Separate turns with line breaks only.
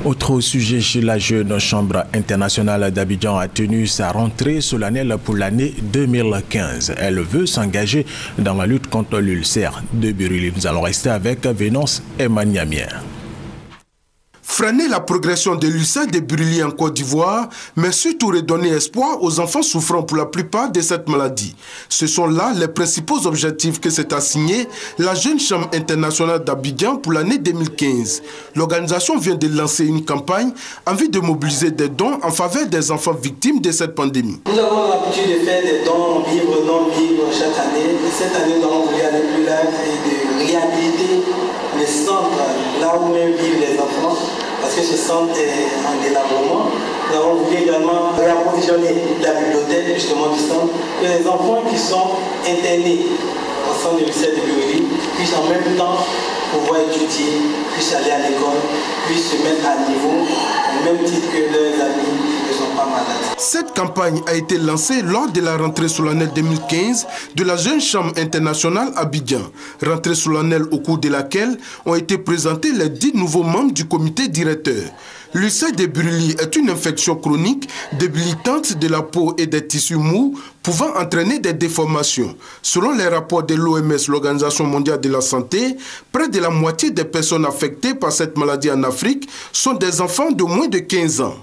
Autre sujet, chez la jeune chambre internationale d'Abidjan a tenu sa rentrée solennelle pour l'année 2015. Elle veut s'engager dans la lutte contre l'ulcère de Buruli. Nous allons rester avec Vénance Emmanuamier.
Freiner la progression de l'ulcère de Buruli en Côte d'Ivoire, mais surtout redonner espoir aux enfants souffrant pour la plupart de cette maladie. Ce sont là les principaux objectifs que s'est assigné la Jeune Chambre internationale d'Abidjan pour l'année 2015. L'organisation vient de lancer une campagne en vue de mobiliser des dons en faveur des enfants victimes de cette pandémie.
Nous avons l'habitude de faire des dons vivres, non-vivres chaque année. Et cette année, nous avons voulu aller plus loin et de réhabiliter les centres là où même vivent les enfants. Parce que ce centre est en délabrement. Nous avons voulu également réapprovisionner la bibliothèque justement du centre, que les enfants qui sont internés au centre de l'ulcère de Buruli puissent en même temps pouvoir étudier, puissent aller à l'école, puissent se mettre à niveau, au même titre que leurs amis qui ne sont pas malades.
Cette campagne a été lancée lors de la rentrée solennelle 2015 de la Jeune Chambre internationale Abidjan. Rentrée solennelle au cours de laquelle ont été présentés les 10 nouveaux membres du comité directeur. L'ulcère de Buruli est une infection chronique débilitante de la peau et des tissus mous pouvant entraîner des déformations. Selon les rapports de l'OMS, l'Organisation mondiale de la santé, près de la moitié des personnes affectées par cette maladie en Afrique sont des enfants de moins de 15 ans.